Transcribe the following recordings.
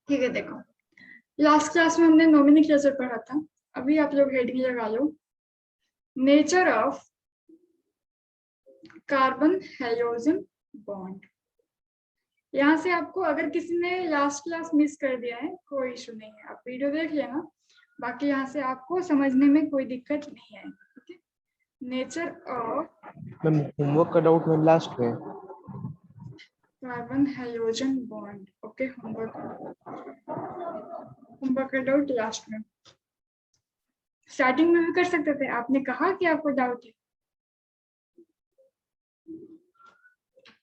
ठीक है, देखो लास्ट क्लास में हमने नोमेनक्लेचर पढ़ा था। अभी आप लोग हेडिंग लगा लो, nature of carbon hydrogen bond. यहाँ से आपको अगर किसी ने लास्ट क्लास मिस कर दिया है कोई इशू नहीं है, आप वीडियो देख लेना। बाकी यहाँ से आपको समझने में कोई दिक्कत नहीं है। ठीक है, नेचर ऑफ मैम होमवर्क का डाउट मैम लास्ट में। Carbon hydrogen bond. Okay, homework का डाउट लास्ट में, स्टार्टिंग में भी कर सकते थे। आपने कहा कि आपको डाउट है,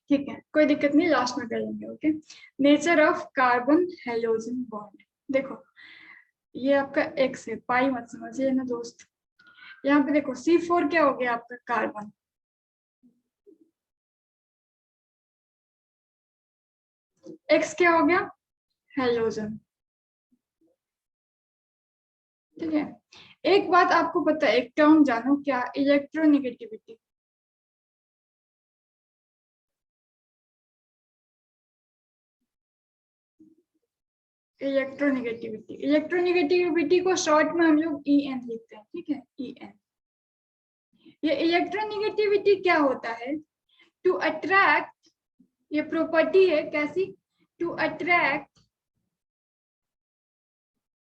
ठीक है कोई दिक्कत नहीं, लास्ट में कर लेंगे। Okay, nature of carbon hydrogen bond. देखो ये आपका एक्स है, पाई मत समझिए ना दोस्त। यहाँ पे देखो C4 क्या हो गया आपका कार्बन, एक्स क्या हो गया हाइड्रोजन। ठीक है, एक बात आपको पता है, एक टर्म जानो क्या, इलेक्ट्रोनेगेटिविटी। इलेक्ट्रोनेगेटिविटी को शॉर्ट में हम लोग EN लिखते हैं। ठीक है, EN। ये इलेक्ट्रोनेगेटिविटी क्या होता है, टू अट्रैक्ट, ये प्रॉपर्टी है कैसी, to attract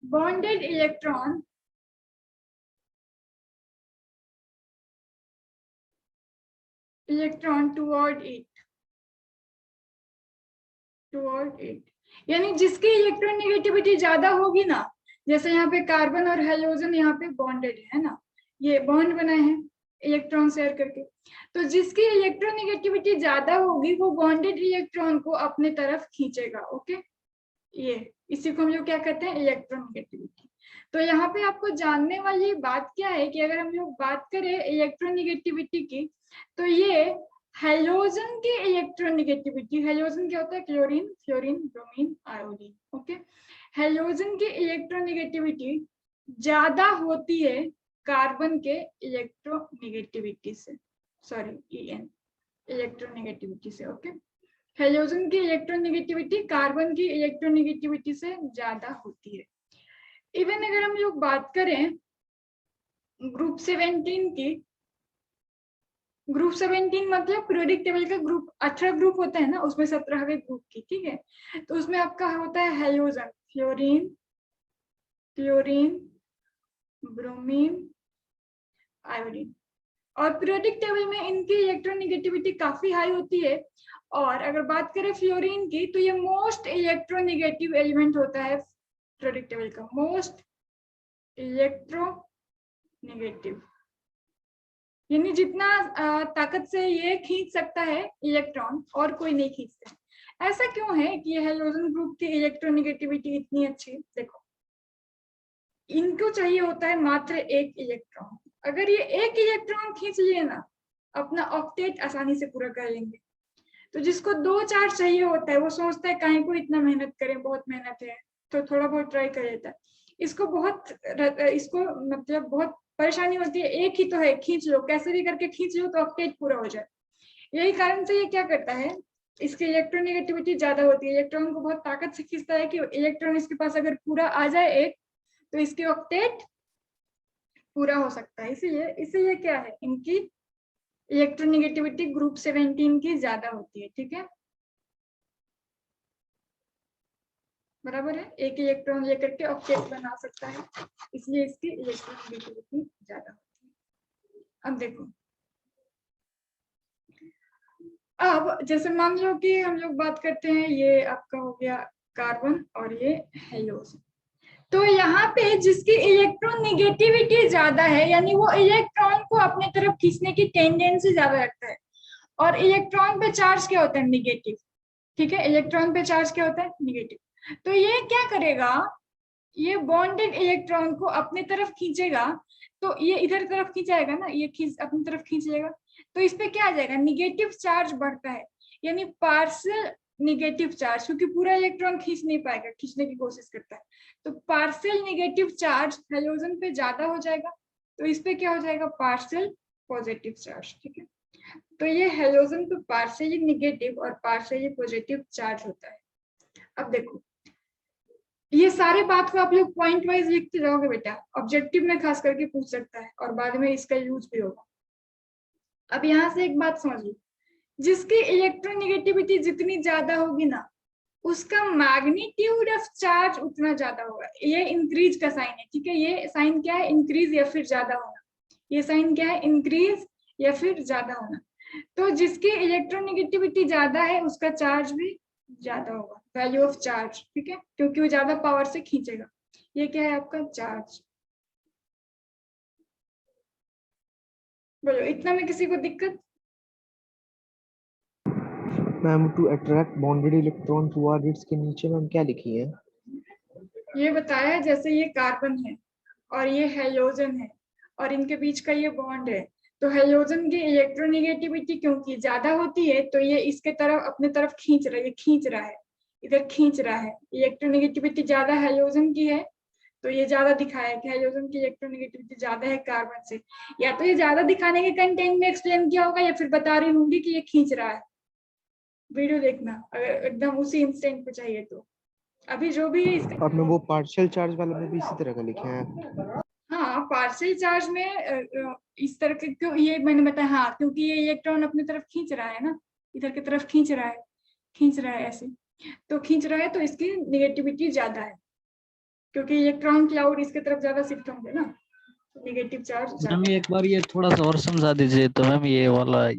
bonded electron toward it. यानी जिसकी इलेक्ट्रोनेगेटिविटी ज्यादा होगी ना, जैसे यहाँ पे कार्बन और हाइड्रोजन यहाँ पे बॉन्डेड है ना, ये बॉन्ड बनाए हैं इलेक्ट्रॉन शेयर करके, तो जिसकी इलेक्ट्रोनेगेटिविटी ज्यादा होगी वो बॉन्डेड इलेक्ट्रॉन को अपने तरफ खींचेगा। ओके, ये इसी को हम लोग क्या कहते हैं, इलेक्ट्रोनेगेटिविटी। तो यहाँ पे आपको जानने वाली बात क्या है कि अगर हम लोग बात करें इलेक्ट्रोनेगेटिविटी की, तो ये हाइड्रोजन की इलेक्ट्रोनेगेटिविटी, हाइड्रोजन क्या होता है, chlorine, fluorine, bromine, iodine. Okay, hydrogen की इलेक्ट्रोनेगेटिविटी ज्यादा होती है कार्बन के इलेक्ट्रोनेगेटिविटी से, सॉरी EN इलेक्ट्रोनेगेटिविटी से। ओके, हाइड्रोजन की इलेक्ट्रोनेगेटिविटी कार्बन की इलेक्ट्रोनेगेटिविटी से ज्यादा होती है। इवन अगर हम लोग बात करें ग्रुप 17 की, ग्रुप 17 मतलब पीरियोडिक टेबल का ग्रुप 18 ग्रुप होता है ना, उसमें 17वें ग्रुप की। ठीक है, तो उसमें आपका होता है hydrogen, fluorine, chlorine, bromine, iodine. और पीरियोडिक टेबल में इनकी इलेक्ट्रोनेगेटिविटी काफी हाई होती है। और अगर बात करें फ्लोरीन की, तो ये मोस्ट इलेक्ट्रोनेगेटिव एलिमेंट होता है पीरियोडिक टेबल का, मोस्ट इलेक्ट्रोनेगेटिव। यानी जितना ताकत से ये खींच सकता है इलेक्ट्रॉन और कोई नहीं खींचता। ऐसा क्यों है कि ये हाइड्रोजन ग्रुप की इलेक्ट्रोनेगेटिविटी इतनी अच्छी, देखो इनको चाहिए होता है मात्र एक इलेक्ट्रॉन। अगर ये एक इलेक्ट्रॉन खींच लिए ना, अपना ऑक्टेट आसानी से पूरा कर लेंगे। तो जिसको 2 चार्ज चाहिए होता है वो सोचता है काहे को इतना मेहनत करें, बहुत मेहनत है, तो थोड़ा बहुत ट्राई कर लेता है। इसको मतलब बहुत परेशानी होती है, एक ही तो है, खींच लो, कैसे भी करके खींच लो तो ऑक्टेट पूरा हो जाए। यही कारण से ये क्या करता है, इसकी इलेक्ट्रोनेगेटिविटी ज्यादा होती है, इलेक्ट्रॉन को बहुत ताकत से खींचता है कि इलेक्ट्रॉन इसके पास अगर पूरा आ जाए एक, तो इसकी ऑक्टेट पूरा हो सकता है। इसीलिए क्या है, इनकी इलेक्ट्रोनेगेटिविटी ग्रुप 17 की ज्यादा होती है। ठीक है, बराबर है, एक इलेक्ट्रॉन लेकर के ऑक्टेट बना सकता है, इसलिए इसकी इलेक्ट्रोनेगेटिविटी ज्यादा होती है। अब देखो, अब जैसे मान लो कि हम लोग बात करते हैं, ये आपका हो गया कार्बन और ये हाइड्रोजन। तो यहाँ पे जिसकी इलेक्ट्रोनेगेटिविटी ज्यादा है, यानी वो इलेक्ट्रॉन को अपने तरफ खींचने की टेंडेंसी ज्यादा रखता है। और इलेक्ट्रॉन पे चार्ज क्या होता है, निगेटिव। ठीक है, इलेक्ट्रॉन पे चार्ज क्या होता है, निगेटिव। तो ये क्या करेगा, ये बॉन्डेड इलेक्ट्रॉन को अपने तरफ खींचेगा। तो ये इधर तरफ खींचाएगा ना, ये खींच अपनी तरफ खींच लेगा, तो इस पे क्या आ जाएगा, निगेटिव चार्ज बढ़ता है, यानी पार्शियल निगेटिव चार्ज, क्योंकि पूरा इलेक्ट्रॉन खींच नहीं पाएगा, खींचने की कोशिश करता है, तो पार्शियल निगेटिव चार्ज हाइड्रोजन पे ज्यादा हो जाएगा, तो इस पे क्या हो जाएगा, पार्शियल पॉजिटिव चार्ज। ठीक है, तो ये हाइड्रोजन पे पार्शियली निगेटिव और पार्शियली पॉजिटिव चार्ज होता है। अब देखो ये सारे बात को आप लोग पॉइंट वाइज लिखते जाओगे बेटा, ऑब्जेक्टिव में खास करके पूछ सकता है और बाद में इसका यूज भी होगा। अब यहाँ से एक बात समझ लो, जिसकी इलेक्ट्रोनेगेटिविटी जितनी ज्यादा होगी ना, उसका मैग्नीट्यूड ऑफ चार्ज उतना ज्यादा होगा। ये इंक्रीज का साइन है, ठीक है। ये साइन क्या है? इंक्रीज या फिर ज्यादा होना। ये साइन क्या है? इंक्रीज या फिर ज्यादा होना। तो जिसकी इलेक्ट्रोनेगेटिविटी ज्यादा है उसका चार्ज भी ज्यादा होगा, वैल्यू ऑफ चार्ज, ठीक है, क्योंकि वो ज्यादा पावर से खींचेगा। ये क्या है आपका? चार्ज। बोलो, इतना में किसी को दिक्कत? Ma'am to attract bonded electron toward its के नीचे मैम क्या लिखी है? ये बताया है, जैसे ये कार्बन है और ये हेलोजन है और इनके बीच का ये बॉन्ड है, तो हेलोजन की इलेक्ट्रोनेगेटिविटी क्योंकि ज्यादा होती है तो ये इसके तरफ, अपने तरफ खींच रहा है, ये खींच रहा है, इधर खींच रहा है। इलेक्ट्रोनेगेटिविटी ज्यादा हेलोजन की है तो ये ज्यादा दिखाया कि हेलोजन की इलेक्ट्रोनेगेटिविटी ज्यादा है कार्बन से। या तो ये ज्यादा दिखाने के कंटेंट में एक्सप्लेन किया होगा या फिर बता रही होंगी कि ये खींच रहा है। वीडियो देखना अगर एकदम उसी इंस्टेंट पे चाहिए तो। अभी जो भी है इसका, आपने वो पार्शियल चार्ज वाला में भी इसी तरह का लिखे हैं? हाँ पार्शियल चार्ज में इस तरह के, क्यों ये मैंने बताया, हाँ क्योंकि ये इलेक्ट्रॉन अपनी तरफ खींच रहा है ना, इधर की तरफ खींच रहा है, खींच रहा है ऐसे, तो खींच रहा है तो इसकी नेगेटिविटी ज्यादा है, क्योंकि इलेक्ट्रॉन क्लाउड इसके तरफ ज्यादा शिफ्ट होंगे ना, नेगेटिव चार्ज मैम ज्यादा। एक बार ये थोड़ा सा और समझा दीजिए तो मैम, ये वाला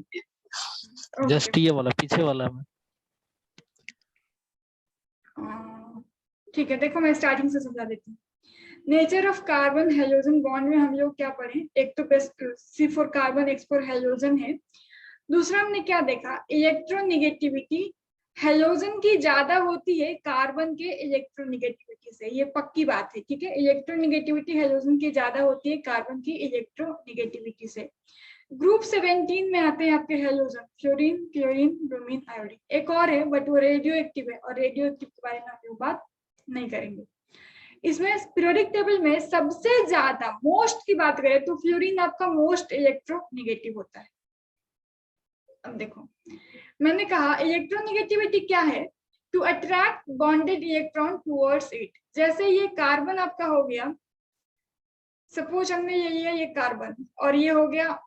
जस्ट ये वाला पीछे वाला में। ठीक है, देखो मैं स्टार्टिंग से समझा देती हूँ। Nature of carbon halogen bond में हम लोग क्या पढ़े? एक तो C for carbon, X for halogen है। दूसरा हमने क्या देखा? इलेक्ट्रोनेगेटिविटी हेलोजन की ज्यादा होती है कार्बन के इलेक्ट्रोनेगेटिविटी से, ये पक्की बात है, ठीक है। इलेक्ट्रोनेगेटिविटी हेलोजन की ज्यादा होती है कार्बन की इलेक्ट्रोनेगेटिविटी से। ग्रुप 17 में आते हैं आपके halogen, fluorine, chlorine, bromine, iodine. एक और है बट वो रेडियो एक्टिव है और रेडियो एक्टिव के बारे में हम लोग बात नहीं करेंगे। इसमें पीरियोडिक टेबल में सबसे ज्यादा मोस्ट की बात करें तो फ्लोरीन आपका मोस्ट इलेक्ट्रोनेगेटिव होता है। अब देखो, मैंने कहा इलेक्ट्रोनेगेटिविटी क्या है? To attract bonded electron towards it. जैसे ये कार्बन आपका हो गया, सपोज हमने ये लिया ये कार्बन और ये हो गया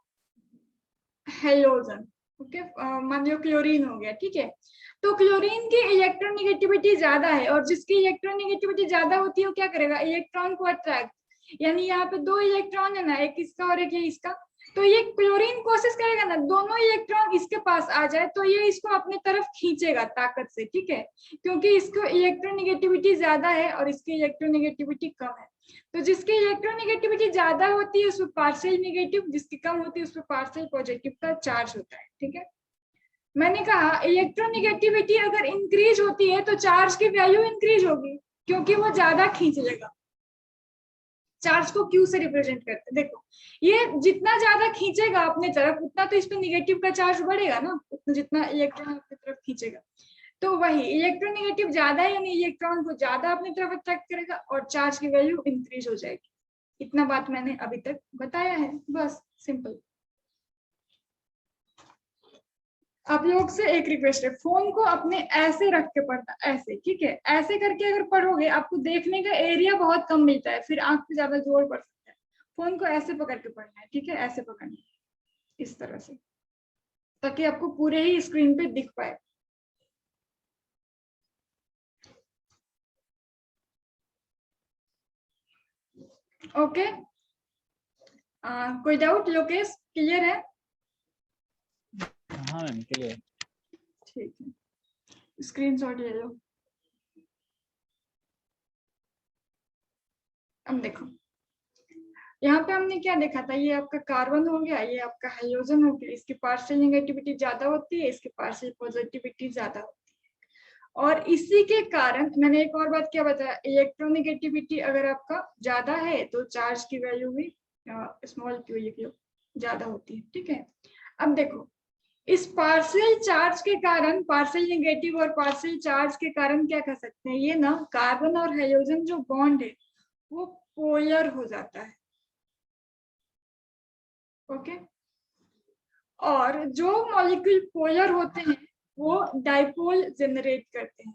हेलोजन, ओके, मान लो क्लोरीन हो गया, ठीक है। तो क्लोरीन की इलेक्ट्रोनेगेटिविटी ज्यादा है और जिसकी इलेक्ट्रोनेगेटिविटी ज्यादा होती है वो क्या करेगा? इलेक्ट्रॉन को अट्रैक्ट, यानी यहाँ पे दो इलेक्ट्रॉन है ना, एक इसका और एक ये इसका, तो ये क्लोरीन कोशिश करेगा ना दोनों इलेक्ट्रॉन इसके पास आ जाए तो ये इसको अपने तरफ खींचेगा ताकत से, ठीक है, क्योंकि इसको इलेक्ट्रोनेगेटिविटी ज्यादा है और इसकी इलेक्ट्रोनेगेटिविटी कम है। तो जिसकी इलेक्ट्रोनेगेटिविटी ज्यादा होती है उसमें पार्शियल नेगेटिव, जिसकी कम होती है उसमें पार्शियल पॉजिटिव का चार्ज होता है, ठीक है। मैंने कहा इलेक्ट्रोनेगेटिविटी अगर इंक्रीज होती है तो चार्ज की वैल्यू इंक्रीज होगी, क्योंकि वो ज्यादा खींच लेगा। चार्ज को क्यू से रिप्रेजेंट करते हैं, देखो ये जितना ज्यादा खींचेगा अपने तरफ उतना तो इस पे निगेटिव का चार्ज बढ़ेगा ना, उतना जितना इलेक्ट्रॉन अपनी तरफ खींचेगा। तो वही इलेक्ट्रोनेगेटिव ज्यादा है यानी इलेक्ट्रॉन को ज्यादा अपनी तरफ अट्रैक्ट करेगा और चार्ज की वैल्यू इंक्रीज हो जाएगी। इतना बात मैंने अभी तक बताया है, बस सिंपल। आप लोग से एक रिक्वेस्ट है, फोन को अपने ऐसे रख के पढ़ना, ऐसे, ठीक है। ऐसे करके अगर पढ़ोगे आपको देखने का एरिया बहुत कम मिलता है, फिर आंख पे ज्यादा जोर पड़ सकता है। फोन को ऐसे पकड़ के पढ़ना है, ठीक है, ऐसे पकड़ना है, इस तरह से, ताकि आपको पूरे ही स्क्रीन पे दिख पाए। ओके, कोई डाउट? लोकेश क्लियर है? हाँ मैम क्लियर। ठीक है, स्क्रीनशॉट ले लो। अब देखो यहाँ पे हमने क्या देखा था, ये आपका कार्बन हो गया, ये आपका हाइड्रोजन हो गया, इसकी पार्शियल नेगेटिविटी ज्यादा होती है, इसकी पार्शियल पॉजिटिविटी ज्यादा होती है। और इसी के कारण मैंने एक और बात क्या बताया, इलेक्ट्रोनेगेटिविटी अगर आपका ज्यादा है तो चार्ज की वैल्यू भी स्मॉल क्यू ज्यादा होती है, ठीक है। अब देखो इस पार्शियल चार्ज के कारण, पार्शियल नेगेटिव और पार्शियल चार्ज के कारण क्या कर सकते हैं, ये ना कार्बन और हाइड्रोजन जो बॉन्ड है वो पोलर हो जाता है, ओके। और जो मॉलिक्यूल पोलर होते हैं वो डाइपोल जनरेट करते हैं।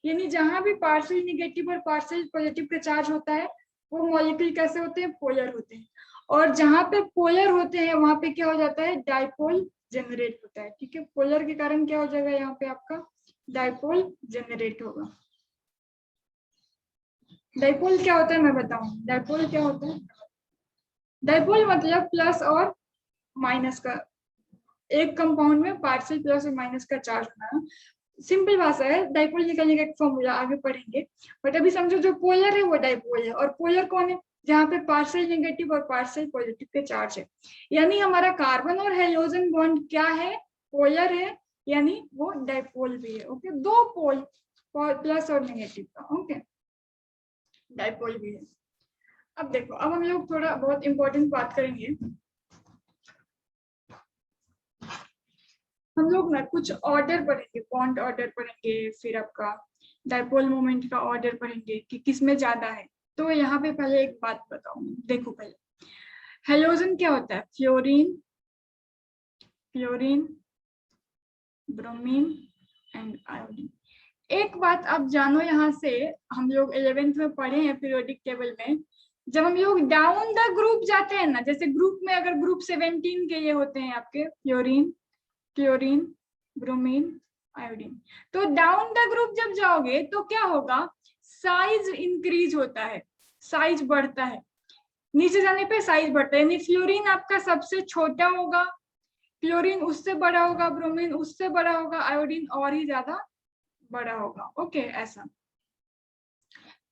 यानी जहां भी पार्शियल निगेटिव और पार्शियल पॉजिटिव का चार्ज होता है वो मॉलिक्यूल कैसे होते हैं, पोलर होते हैं। और जहां पे पोलर होते हैं वहां पे क्या हो जाता है, डाइपोल जनरेट होता है। ठीक है, पोलर के कारण क्या हो जाएगा, यहाँ पे आपका डाइपोल जनरेट होगा। डाइपोल क्या होता है मैं बताऊं, डाइपोल क्या होता है। डाइपोल मतलब प्लस और माइनस का, एक कंपाउंड में पार्शियल प्लस और माइनस का चार्ज होना। सिंपल भाषा है, डाइपोल निकालने का एक फॉर्मूला आगे पढ़ेंगे, बट अभी समझो जो पोलर है वो डाइपोल है। और पोलर कौन है, जहाँ पे पार्शियल नेगेटिव और पार्शियल पॉजिटिव के चार्ज है। यानी हमारा कार्बन और हाइड्रोजन बॉन्ड क्या है, पोलर है, यानी वो डाइपोल भी है। ओके, दो पोल प्लस और नेगेटिव का, ओके, डाइपोल भी है। अब देखो, अब हम लोग थोड़ा बहुत इंपॉर्टेंट बात करेंगे। हम लोग ना कुछ ऑर्डर पढ़ेंगे, बॉन्ड ऑर्डर पढ़ेंगे, फिर आपका डाइपोल मोमेंट का ऑर्डर पढ़ेंगे कि किसमें ज्यादा है। तो यहाँ पे पहले एक बात बताऊं, देखो पहले हेलोजन क्या होता है, fluorine, fluorine, bromine and iodine. एक बात आप जानो, यहाँ से हम लोग 11th में पढ़े हैं पीरियोडिक टेबल में, जब हम लोग डाउन द ग्रुप जाते हैं ना, जैसे ग्रुप में अगर ग्रुप 17 के ये होते हैं आपके फ्लोरीन, क्लोरीन, ब्रोमीन, आयोडीन, तो डाउन द ग्रुप जब जाओगे तो क्या होगा, साइज इंक्रीज होता है, साइज बढ़ता है। नीचे जाने पे साइज बढ़ता है, यानी फ्लोरीन आपका सबसे छोटा होगा, क्लोरीन उससे बड़ा होगा, ब्रोमीन उससे बड़ा होगा, आयोडीन और ही ज्यादा बड़ा होगा। ओके, ऐसा।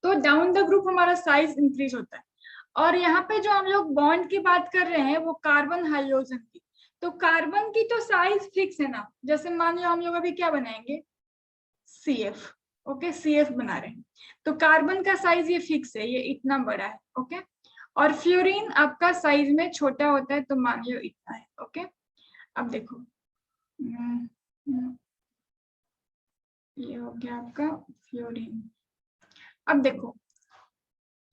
तो डाउन द ग्रुप हमारा साइज इंक्रीज होता है। और यहाँ पे जो हम लोग बॉन्ड की बात कर रहे हैं वो कार्बन हाइड्रोजन की, तो कार्बन की तो साइज फिक्स है ना, जैसे मान लो हम लोग अभी क्या बनाएंगे, CF। ओके, CF बना रहे हैं, तो कार्बन का साइज ये फिक्स है, ये इतना बड़ा है। ओके, और फ्लोरीन आपका साइज में छोटा होता है, तो मान लो इतना है। ओके, अब देखो, ये हो गया आपका फ्लोरीन। अब देखो,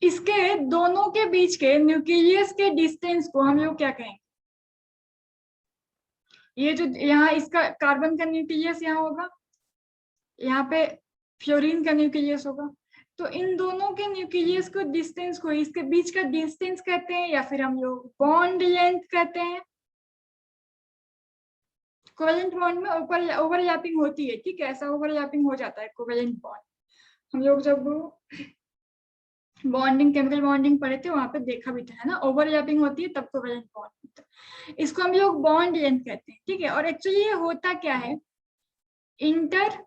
इसके दोनों के बीच के न्यूक्लियस के डिस्टेंस को हम लोग क्या कहेंगे, ये जो यहाँ इसका कार्बन का न्यूक्लियस यहाँ होगा, यहाँ पे फ्लोरीन का न्यूक्लियस होगा, तो इन दोनों के न्यूक्लियस को डिस्टेंस को, इसके बीच का डिस्टेंस कहते हैं, या फिर हम लोग बॉन्ड लेंथ कहते हैं। कोवेलेंट बॉन्ड में ओवरलैपिंग होती है, ठीक है, ऐसा ओवरलैपिंग हो जाता है कोवेलेंट बॉन्ड। हम लोग जब बॉन्डिंग, केमिकल बॉन्डिंग पढ़े थे वहां पे देखा भी था, है ना, ओवरलैपिंग होती है तब कोवेलेंट बॉन्ड होता है। इसको हम लोग बॉन्ड लेंथ कहते हैं, ठीक है। और एक्चुअली ये होता क्या है, inter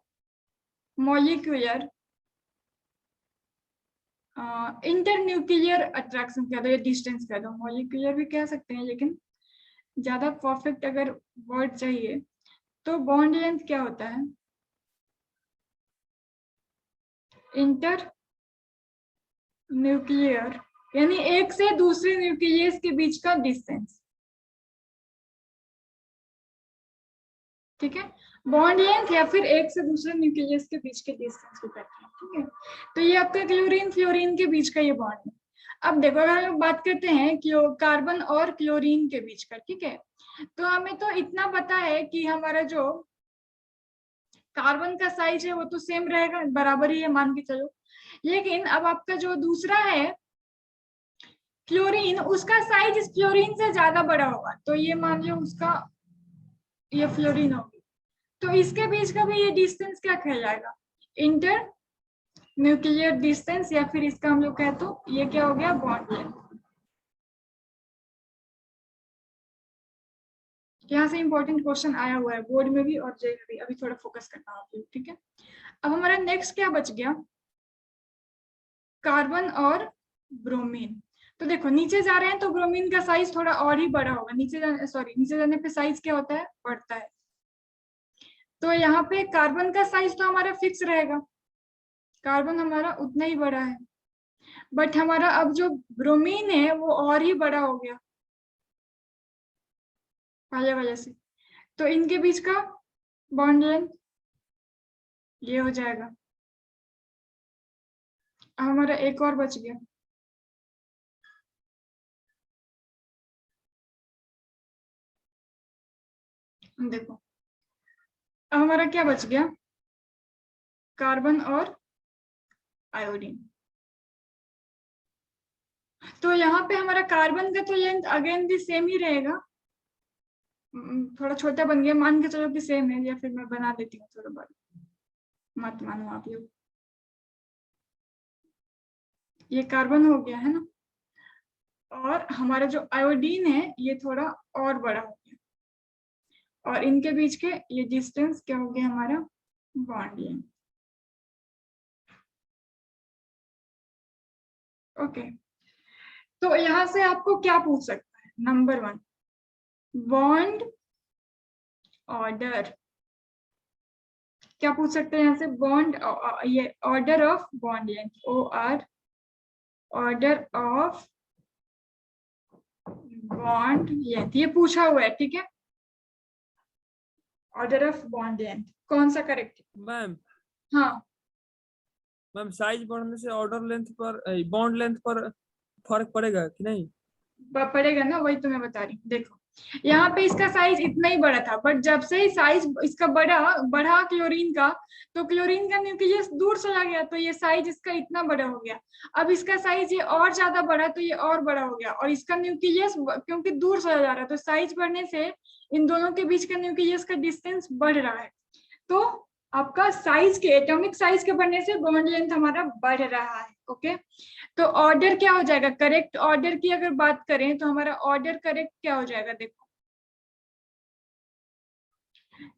molecular inter nuclear attraction कह दो या डिस्टेंस कह दो, मॉलिक्यूलर भी कह सकते हैं, लेकिन ज्यादा परफेक्ट अगर वर्ड चाहिए तो बॉन्ड लेंथ क्या होता है, इंटर न्यूक्लियर, यानी एक से दूसरे न्यूक्लियस के बीच का डिस्टेंस। ठीक है, बॉन्ड लेंथ या फिर एक से दूसरे न्यूक्लियस के बीच के डिस्टेंस को कहते हैं। ठीक है, तो ये आपका क्लोरीन फ्लोरीन के बीच का ये बॉन्ड है। अब देखो, अगर हम बात करते हैं कार्बन और क्लोरीन के बीच का, ठीक है, तो हमें तो इतना पता है कि हमारा जो कार्बन का साइज है वो तो सेम रहेगा, बराबर ही है मान के चलो। लेकिन अब आपका जो दूसरा है फ्लोरीन, उसका साइज इस फ्लोरीन से ज्यादा बड़ा होगा, तो ये मान लो उसका, ये फ्लोरीन होगी, तो इसके बीच का भी ये डिस्टेंस क्या कहलाएगा, इंटर न्यूक्लियर डिस्टेंस, या फिर इसका हम लोग कहे तो ये क्या हो गया, बॉन्ड लेंथ। यहाँ से इंपॉर्टेंट क्वेश्चन आया हुआ है बोर्ड में भी और जे में भी, अभी थोड़ा फोकस करना आप लोग, ठीक है। अब हमारा नेक्स्ट क्या बच गया, कार्बन और ब्रोमीन। तो देखो नीचे जा रहे हैं तो ब्रोमीन का साइज थोड़ा और ही बड़ा होगा, नीचे जाने पे साइज क्या होता है, बढ़ता है। तो यहाँ पे कार्बन का साइज तो हमारा फिक्स रहेगा, कार्बन हमारा उतना ही बड़ा है, बट हमारा अब जो ब्रोमीन है वो और ही बड़ा हो गया पहले वाले से, तो इनके बीच का बॉन्ड लेंथ ये हो जाएगा। अब हमारा एक और बच गया, देखो अब हमारा क्या बच गया, कार्बन और आयोडीन। तो यहाँ पे हमारा कार्बन का तो लेंथ अगेन भी सेम ही रहेगा, थोड़ा छोटा बन गया, मान के चलो कि सेम है, या फिर मैं बना देती हूँ थोड़ा बड़ा, मत मानो आप लोग। ये कार्बन हो गया है ना, और हमारा जो आयोडीन है ये थोड़ा और बड़ा हो गया, और इनके बीच के ये डिस्टेंस क्या हो गया हमारा, बॉन्ड लेंथ। ओके, तो यहाँ से आपको क्या पूछ सकता है, नंबर 1 बॉन्ड ऑर्डर, क्या पूछ सकते हैं यहाँ से, बॉन्ड ये order of bond length, OR order of bond length, ये पूछा हुआ है, ठीक है। ऑर्डर ऑफ बॉन्ड लेंथ कौन सा करेक्ट है? मैम हाँ मैम साइज बढ़ने से ऑर्डर लेंथ पर बॉन्ड लेंथ पर फर्क पड़ेगा कि नहीं? पड़ेगा ना, वही तो मैं बता रही हूँ। देखो यहाँ पे इसका साइज इतना ही बड़ा था, बट जब से ही साइज इसका बढ़ा क्लोरीन का, तो क्लोरीन का न्यूक्लियस दूर चला गया, तो ये साइज इसका इतना बड़ा हो गया। अब इसका साइज ये और ज्यादा बड़ा, तो ये और बड़ा हो गया, और इसका न्यूक्लियस क्योंकि दूर चला जा रहा है, तो साइज बढ़ने से इन दोनों के बीच का न्यूक्लियस का डिस्टेंस बढ़ रहा है। तो आपका साइज के, एटॉमिक साइज के बढ़ने से बॉन्ड लेंथ हमारा बढ़ रहा है। ओके, तो ऑर्डर क्या हो जाएगा, करेक्ट ऑर्डर की अगर बात करें तो हमारा ऑर्डर करेक्ट क्या हो जाएगा, देखो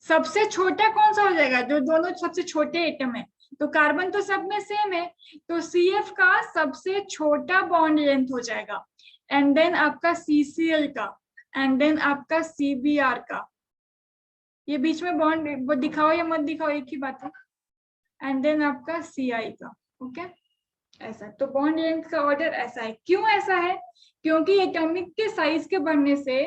सबसे छोटा कौन सा हो जाएगा, जो दोनों सबसे छोटे एटम है, तो कार्बन तो सब में सेम है, तो CF का सबसे छोटा बॉन्ड लेंथ हो जाएगा, एंड देन आपका CCl का, एंड देन आपका CBr का। ये बीच में बॉन्ड वो दिखाओ या मत दिखाओ एक ही बात है, एंड देन आपका Ci का। ओके ऐसा, तो बॉन्ड लेंथ का ऑर्डर ऐसा है। क्यों ऐसा है, क्योंकि एटॉमिक के साइज के बढ़ने से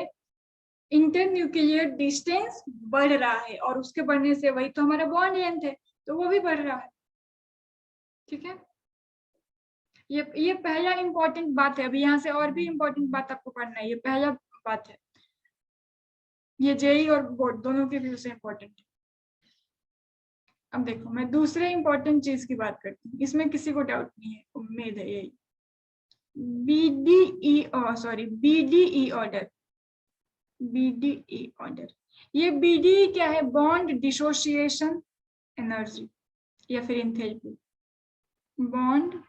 इंटरन्यूक्लियर डिस्टेंस बढ़ रहा है, और उसके बढ़ने से वही तो हमारा बॉन्ड लेंथ है, तो वो भी बढ़ रहा है। ठीक है, ये पहला इंपॉर्टेंट बात है। अभी यहाँ से और भी इंपॉर्टेंट बात आपको पढ़ना है, ये पहला बात है, ये जेई और बोर्ड दोनों के व्यू से इंपॉर्टेंट है। अब देखो मैं दूसरे इंपॉर्टेंट चीज की बात करती हूँ, इसमें किसी को डाउट नहीं है, उम्मीद है यही, BDE ऑर्डर। BDE ऑर्डर, ये BDE क्या है, बॉन्ड डिसोसिएशन एनर्जी या फिर enthalpy, bond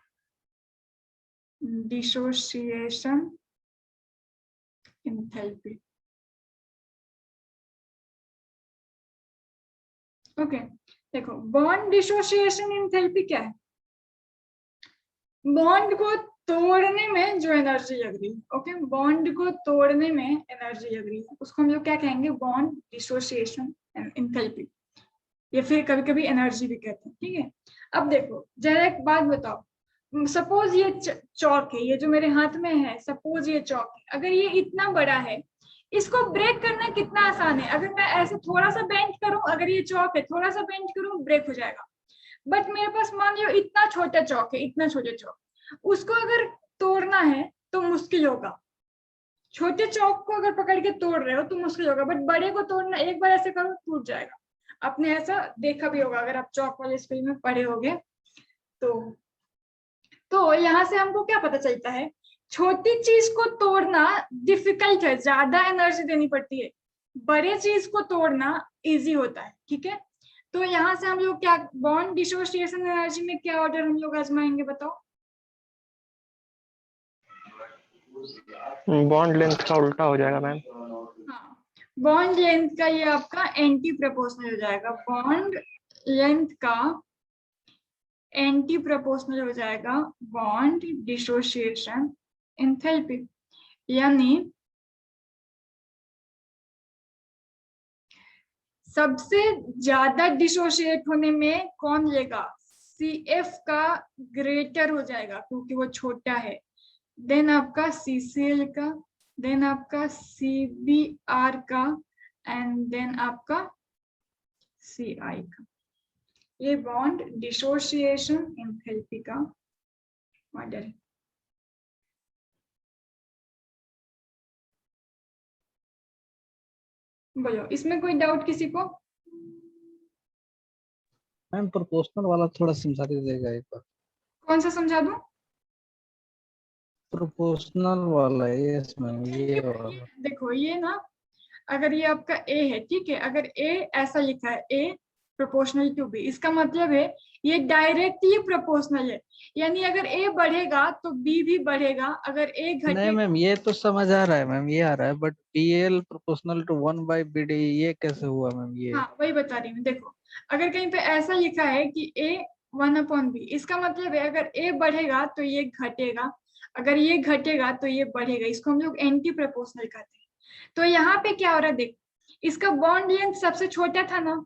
dissociation enthalpy. Okay देखो बॉन्ड डिसोसिएशन एंथैल्पी क्या है, बॉन्ड को तोड़ने में जो एनर्जी लग रही है, ओके बॉन्ड को तोड़ने में एनर्जी लग रही है, उसको हम लोग क्या कहेंगे, बॉन्ड डिसोसिएशन एंथैल्पी, या फिर कभी कभी एनर्जी भी कहते हैं। ठीक है, अब देखो जरा एक बात बताओ, सपोज ये चौक है, ये जो मेरे हाथ में है, सपोज ये चौक है, अगर ये इतना बड़ा है, इसको ब्रेक करना कितना आसान है, अगर मैं ऐसे थोड़ा सा बेंड करूं, अगर ये चौक है थोड़ा सा बेंड करूं ब्रेक हो जाएगा। बट मेरे पास मान लो इतना छोटा चौक है, इतना छोटे चौक, उसको अगर तोड़ना है तो मुश्किल होगा। छोटे चौक को अगर पकड़ के तोड़ रहे हो तो मुश्किल होगा, बट बड़े को तोड़ना, एक बार ऐसे करो टूट जाएगा। आपने ऐसा देखा भी होगा अगर आप चौक वाले स्कूल में पढ़े होंगे तो यहाँ से हमको क्या पता चलता है, छोटी चीज को तोड़ना डिफिकल्ट है, ज्यादा एनर्जी देनी पड़ती है, बड़े चीज को तोड़ना इजी होता है। ठीक है, तो यहाँ से हम लोग क्या बॉन्ड डिसोसिएशन एनर्जी में क्या ऑर्डर हम लोग आजमाएंगे, बताओ। बॉन्ड लेंथ का उल्टा हो जाएगा मैम। हाँ, बॉन्ड लेंथ का ये आपका एंटी प्रोपोर्शनल हो जाएगा, बॉन्ड लेंथ का एंटी प्रोपोर्शनल हो जाएगा बॉन्ड डिसोसिएशन एंथैल्पी, यानी सबसे ज्यादा डिसोसिएट होने में कौन लेगा, CF का ग्रेटर हो जाएगा क्योंकि वो छोटा है, देन आपका CCl का, देन आपका CBr का, एंड देन आपका Ci का। ये बॉन्ड डिसोसिएशन एंथैल्पी का ऑर्डर है। बोलो इसमें कोई डाउट किसी को? मैम प्रोपोर्शनल वाला थोड़ा समझा दीजिएगा एक बार। कौन सा समझा दूं? प्रोपोर्शनल वाला, यस मैम, ये वाला। देखो ये ना, अगर ये आपका ए है, ठीक है, अगर ए ऐसा लिखा है ए प्रोपोर्शनल टू बी, इसका मतलब है ये डायरेक्टली प्रोपोर्शनल है, यानी अगर ए बढ़ेगा तो बी भी बढ़ेगा, अगर ए नहीं घटेगा। मैम, ये तो समझ आ रहा है मैम, ये आ रहा है, but BL proportional to 1/BD, ये कैसे हुआ मैम ये? हाँ वही बता रही हूँ, देखो अगर कहीं पे ऐसा लिखा है कि ए 1/b, इसका मतलब है अगर ए बढ़ेगा तो ये घटेगा, अगर ये घटेगा तो ये बढ़ेगा, इसको हम लोग एंटी प्रोपोर्शनल कहते हैं। तो यहाँ पे क्या हो रहा है, देख इसका बॉन्ड लेंथ सबसे छोटा था ना,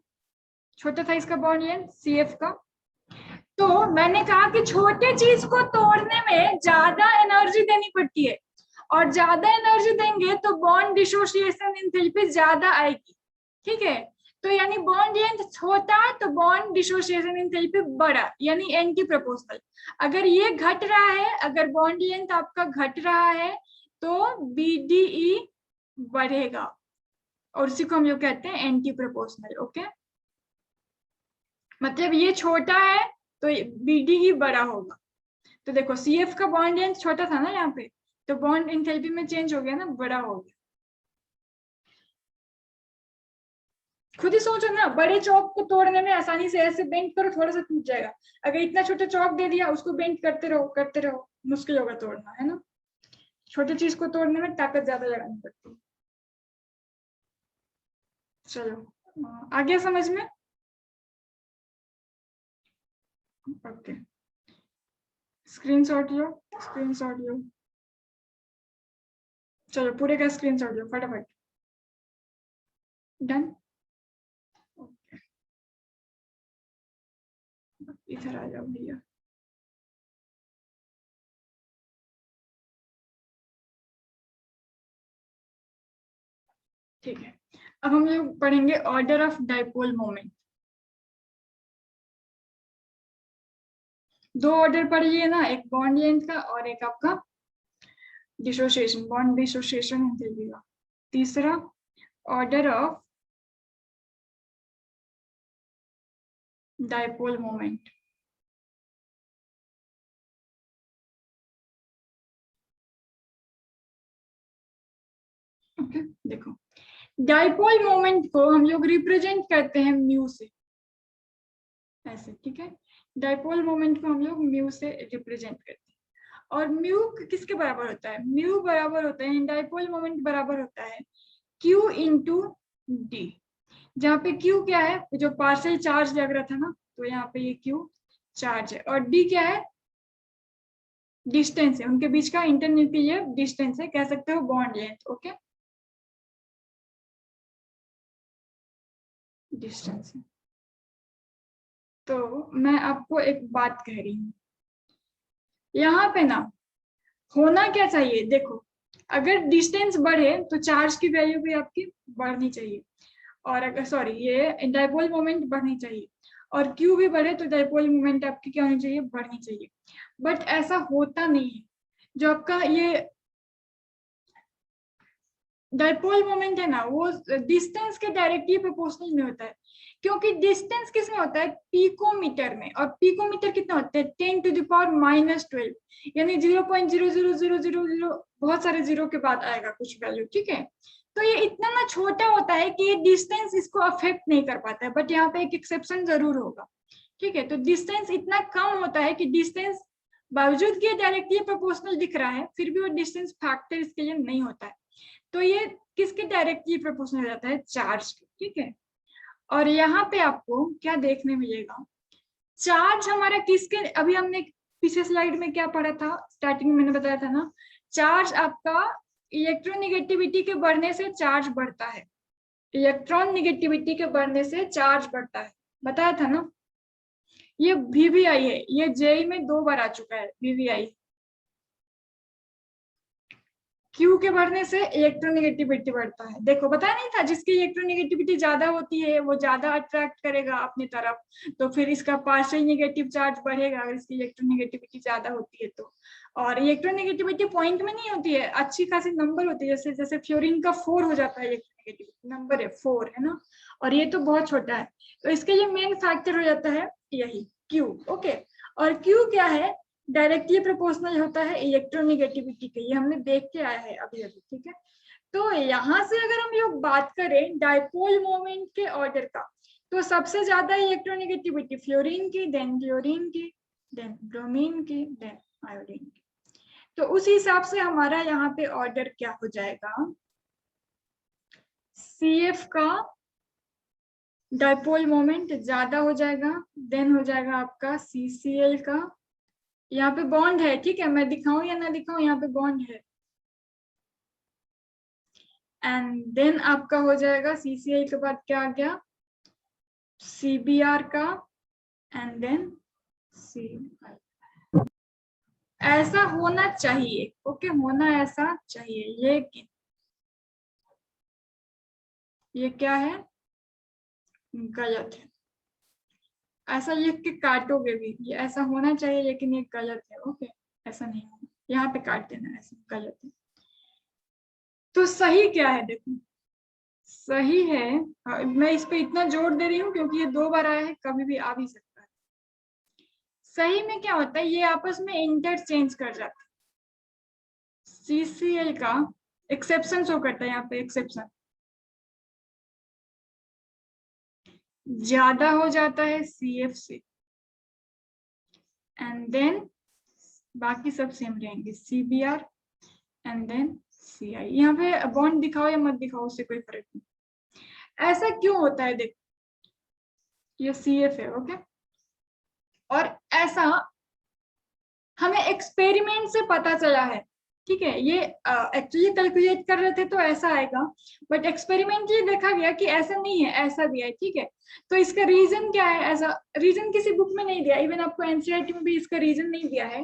छोटा था इसका बॉन्ड लेंथ CF का, तो मैंने कहा कि छोटे चीज को तोड़ने में ज्यादा एनर्जी देनी पड़ती है, और ज्यादा एनर्जी देंगे तो बॉन्ड डिसोसिएशन एंथैल्पी ज्यादा आएगी, ठीक है। तो यानी बॉन्ड लेंथ छोटा तो बॉन्ड डिसोसिएशन एंथैल्पी बड़ा, यानी एंटी प्रोपोर्शनल। अगर ये घट रहा है, अगर बॉन्ड लेंथ आपका घट रहा है तो BDE बढ़ेगा, और उसी को हम लोग कहते हैं एंटी प्रोपोर्शनल। ओके, मतलब ये छोटा है तो BDE बड़ा होगा। तो देखो CF का बॉन्ड लेंथ छोटा था ना यहाँ पे, तो बॉन्ड एंथैल्पी में चेंज हो गया ना, बड़ा हो गया। खुद ही सोचो ना, बड़े चौक को तोड़ने में आसानी से ऐसे बेंड करो, थोड़ा सा टूट जाएगा। अगर इतना छोटा चौक दे दिया, उसको बेंड करते रहो, मुश्किल होगा तोड़ना, है ना। छोटे चीज को तोड़ने में ताकत ज्यादा लगानी पड़ती है। चलो आ गया समझ में? ओके, स्क्रीनशॉट लो, स्क्रीनशॉट लो, चलो पूरे का स्क्रीनशॉट लो फटाफट। डन, इधर आ जाओ भैया। ठीक है, अब हम लोग पढ़ेंगे ऑर्डर ऑफ डाइपोल मोमेंट। दो ऑर्डर पढ़िए ना, एक बॉन्ड लेंथ का और एक आपका डिसोसिएशन, बॉन्ड डिसोसिएशन एंथैल्पी का। तीसरा order of dipole moment. Okay, देखो डाइपोल मोमेंट को हम लोग रिप्रेजेंट करते हैं म्यू से, ऐसे, ठीक है। डाइपोल मोमेंट को हम लोग म्यू से रिप्रेजेंट करते हैं, और म्यू किसके बराबर होता है? म्यू बराबर होता है, डाइपोल मोमेंट बराबर होता है Q इंटू डी, जहाँ पे Q क्या है, जो पार्शियल चार्ज लग रहा था ना, तो यहाँ पे ये Q चार्ज है, और D क्या है, डिस्टेंस है, उनके बीच का इंटरन्यूक्लियर डिस्टेंस है, कह सकते हो बॉन्ड लेंथ। ओके, डिस्टेंस है। तो मैं आपको एक बात कह रही हूँ, यहाँ पे ना होना क्या चाहिए, देखो अगर डिस्टेंस बढ़े तो चार्ज की वैल्यू भी आपकी बढ़नी चाहिए, और अगर सॉरी ये डाइपोल मोमेंट बढ़नी चाहिए, और Q भी बढ़े तो डाइपोल मोमेंट आपकी क्या होनी चाहिए, बढ़नी चाहिए। बट ऐसा होता नहीं है, जो आपका ये डाइपोल मोमेंट है ना, वो डिस्टेंस के डायरेक्टली प्रोपोर्शनल में होता है, क्योंकि डिस्टेंस किस में होता है, पिकोमीटर में, और पिकोमीटर कितना होता है, 10⁻⁻12, यानी 0.00000, बहुत सारे जीरो के बाद आएगा कुछ वैल्यू, ठीक है। तो ये इतना ना छोटा होता है कि ये डिस्टेंस इसको अफेक्ट नहीं कर पाता है, बट यहाँ पे एक एक्सेप्शन जरूर होगा, ठीक है। तो डिस्टेंस इतना कम होता है कि डिस्टेंस बावजूद कि डायरेक्टली प्रोपोर्शनल दिख रहा है, फिर भी वो डिस्टेंस फैक्टर इसके लिए नहीं होता है। तो ये किसके डायरेक्टली प्रोपोर्शनल हो जाता है, चार्ज के, ठीक है। और यहाँ पे आपको क्या देखने मिलेगा, चार्ज हमारा किसके, अभी हमने पिछले स्लाइड में क्या पढ़ा था, स्टार्टिंग में मैंने बताया था ना, चार्ज आपका इलेक्ट्रोनिगेटिविटी के बढ़ने से चार्ज बढ़ता है, इलेक्ट्रॉन निगेटिविटी के बढ़ने से चार्ज बढ़ता है, बताया था ना। ये VVI है, ये JEE में 2 बार आ चुका है VVI। Q के बढ़ने से इलेक्ट्रोनिगेटिविटी बढ़ता है, देखो बताया नहीं था, जिसकी इलेक्ट्रोनिगेटिविटी ज्यादा होती है वो ज्यादा अट्रैक्ट करेगा अपनी तरफ, तो फिर इसका पार्शियल नेगेटिव चार्ज बढ़ेगा अगर इसकी इलेक्ट्रोनिगेटिविटी ज्यादा होती है तो। और इलेक्ट्रोनिगेटिविटी पॉइंट में नहीं होती है, अच्छी खासी नंबर होती है, जैसे जैसे फ्लोरीन का 4 हो जाता है इलेक्ट्रोनिगेटिविटी, नंबर है 4, है ना, और ये तो बहुत छोटा है, तो इसके लिए मेन फैक्टर हो जाता है यही Q। ओके, और Q क्या है, डायरेक्टली प्रोपोर्शनल होता है इलेक्ट्रोनेगेटिविटी के, ये हमने देख के आया है अभी अभी, ठीक है। तो यहाँ से अगर हम लोग बात करें डाइपोल मोमेंट के ऑर्डर का, तो सबसे ज्यादा इलेक्ट्रोनेगेटिविटी फ्लोरीन की, देन क्लोरीन की, देन ब्रोमीन की, देन आयोडीन की। तो उस हिसाब से हमारा यहाँ पे ऑर्डर क्या हो जाएगा, CF का डाइपोल मोमेंट ज्यादा हो जाएगा, देन हो जाएगा आपका CCl का, यहाँ पे बॉन्ड है, ठीक है, मैं दिखाऊं या ना दिखाऊं, यहाँ पे बॉन्ड है, एंड देन आपका हो जाएगा CCl के बाद क्या आ गया, CBr का, एंड देन CI। ऐसा होना चाहिए, ओके, होना ऐसा चाहिए, लेकिन ये क्या है, गलत है। ऐसा लिख के काटोगे भी, ये ऐसा होना चाहिए लेकिन ये गलत है, ओके, ऐसा नहीं होना, यहाँ पे काट देना, ऐसा गलत है। तो सही क्या है, देखो सही है, मैं इस पे इतना जोर दे रही हूँ क्योंकि ये 2 बार आया है, कभी भी आ भी सकता है। सही में क्या होता है, ये आपस में इंटरचेंज कर जाता है। CCl का एक्सेप्शन शो करता है, यहाँ पे एक्सेप्शन ज्यादा हो जाता है CF से, एंड देन बाकी सब सेम रहेंगे, CBr एंड देन CI। यहाँ पे बॉन्ड दिखाओ या मत दिखाओ उससे कोई फर्क नहीं। ऐसा क्यों होता है, देखो ये CF है, ओके, और ऐसा हमें एक्सपेरिमेंट से पता चला है, ठीक है, ये एक्चुअली कैलकुलेट कर रहे थे तो ऐसा आएगा, बट एक्सपेरिमेंटली देखा गया कि ऐसा नहीं है, ऐसा दिया है, ठीक है। तो इसका रीजन क्या है, ऐसा रीजन किसी बुक में नहीं दिया, इवन आपको एनसीईआरटी में भी इसका रीजन नहीं दिया है,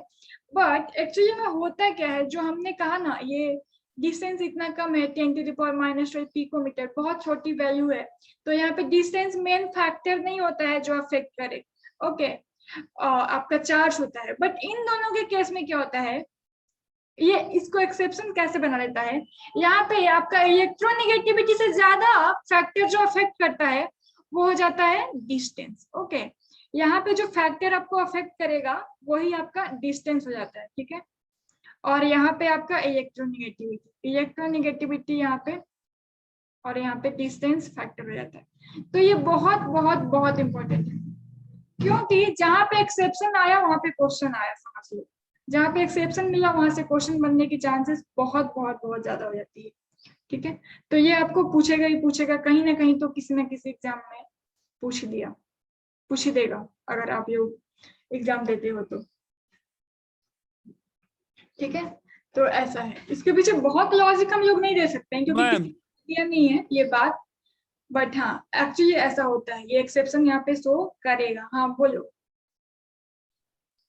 बट एक्चुअली में होता क्या है, जो हमने कहा ना, ये डिस्टेंस इतना कम है 10⁻⁻12 पिकोमीटर, बहुत छोटी वैल्यू है, तो यहाँ पे डिस्टेंस मेन फैक्टर नहीं होता है जो अफेक्ट करे, ओके, आपका चार्ज होता है। बट इन दोनों के केस में क्या होता है, ये इसको एक्सेप्शन कैसे बना लेता है, यहाँ पे आपका इलेक्ट्रोनेगेटिविटी से ज्यादा फैक्टर जो अफेक्ट करता है वो हो जाता है डिस्टेंस, ओके। यहाँ पे जो फैक्टर आपको अफेक्ट करेगा वही आपका डिस्टेंस हो जाता है, ठीक है। और यहाँ पे आपका इलेक्ट्रोनेगेटिविटी यहाँ पे, और यहाँ पे डिस्टेंस फैक्टर हो जाता है। तो ये बहुत बहुत बहुत इंपॉर्टेंट है, क्योंकि जहां पे एक्सेप्शन आया वहां पे क्वेश्चन आया, समझ लो, जहाँ पे एक्सेप्शन मिला वहां से क्वेश्चन बनने की चांसेस बहुत बहुत बहुत ज्यादा हो जाती है, ठीक है। तो ये आपको पूछेगा ही पूछेगा, कहीं ना कहीं तो किसी ना किसी एग्जाम में पूछ ही देगा, अगर आप लोग एग्जाम देते हो तो, ठीक है। तो ऐसा है, इसके पीछे बहुत लॉजिक हम लोग नहीं दे सकते हैं क्योंकि किसी दिया नहीं है ये बात, बट हाँ एक्चुअली ऐसा होता है, ये एक्सेप्शन यहाँ पे शो करेगा। हाँ बोलो।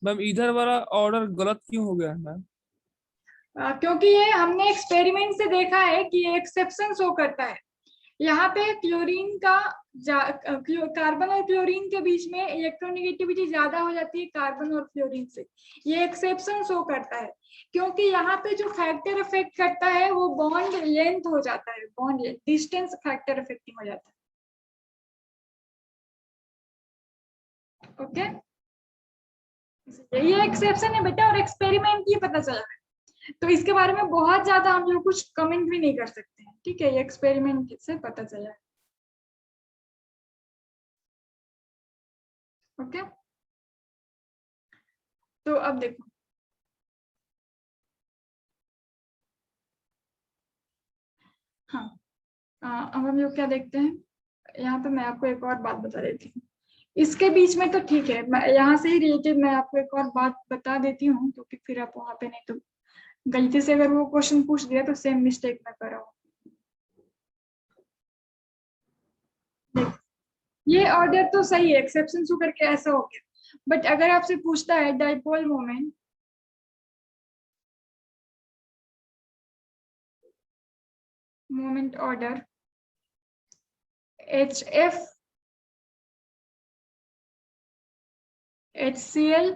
मैम इधर वाला ऑर्डर गलत क्यों हो गया है मैम? क्योंकि ये हमने एक्सपेरिमेंट से देखा है कि ये एक्सेप्शन शो करता है। यहाँ पे क्लोरीन का कार्बन और क्लोरीन के बीच में इलेक्ट्रोनेगेटिविटी ज्यादा हो जाती है कार्बन और क्लोरीन से, ये एक्सेप्शन शो करता है, क्योंकि यहाँ पे जो फैक्टर इफेक्ट करता है वो बॉन्ड लेंथ हो जाता है, bond length, distance factor affecting हो जाता है, ओके। ये एक्सेप्शन है बेटा, और एक्सपेरिमेंट ये पता चला है, तो इसके बारे में बहुत ज्यादा हम लोग कुछ कमेंट भी नहीं कर सकते हैं, ठीक है, ये एक्सपेरिमेंट से पता चला है, ओके। तो अब देखो, हाँ अब हम लोग क्या देखते हैं, यहाँ पे मैं आपको एक और बात बता देती हूँ, इसके बीच में तो ठीक है, मैं यहाँ से ही रिलेटेड मैं आपको एक और बात बता देती हूँ, क्योंकि फिर आप वहां पे नहीं तो गलती से अगर वो क्वेश्चन पूछ दिया तो सेम मिस्टेक ना करो। ये ऑर्डर तो सही है, एक्सेप्शन शो करके ऐसा हो गया, बट अगर आपसे पूछता है dipole moment order HF HCl,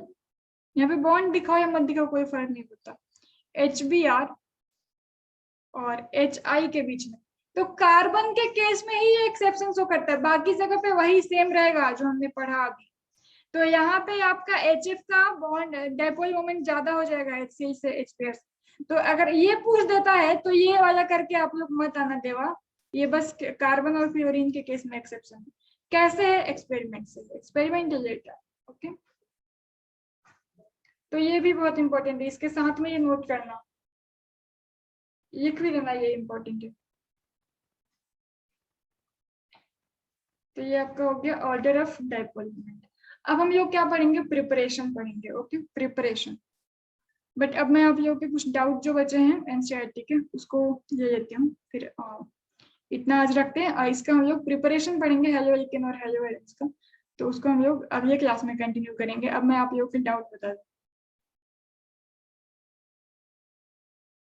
यहाँ पे बॉन्ड दिखाओ या मत दिखाओ कोई फर्क नहीं पड़ता, HBr और HI के बीच में, तो कार्बन के केस में ही ये एक्सेप्शन शो करता है, बाकी जगह पे वही सेम रहेगा जो हमने पढ़ा अभी। तो यहाँ पे आपका HF का बॉन्ड डाइपोल मोमेंट ज्यादा हो जाएगा HCl से HPS। तो अगर ये पूछ देता है तो ये वाला करके आप लोग मत आना देवा, ये बस कार्बन और फ्लोरीन के केस में एक्सेप्शन है। कैसे है? एक्सपेरिमेंट से, एक्सपेरिमेंटल डेटा। ओके, तो ये भी बहुत इंपॉर्टेंट है, इसके साथ में ये नोट करना, लिख भी देना, ये इंपॉर्टेंट है। तो ये आपका हो गया ऑर्डर ऑफ डाइपोल मोमेंट। अब हम लोग क्या पढ़ेंगे? प्रिपरेशन पढ़ेंगे। Okay, preparation. बट अब मैं आप लोगों के कुछ डाउट जो बचे हैं एनसीईआरटी के उसको ले लेती हूँ, फिर इतना आज रखते हैं। इसका हम लोग प्रिपरेशन पढ़ेंगे हेलो एल्केन और हेलो एल्केन का, तो उसको हम लोग अगले क्लास में कंटिन्यू करेंगे। अब मैं आप लोगों के डाउट बता दूँ।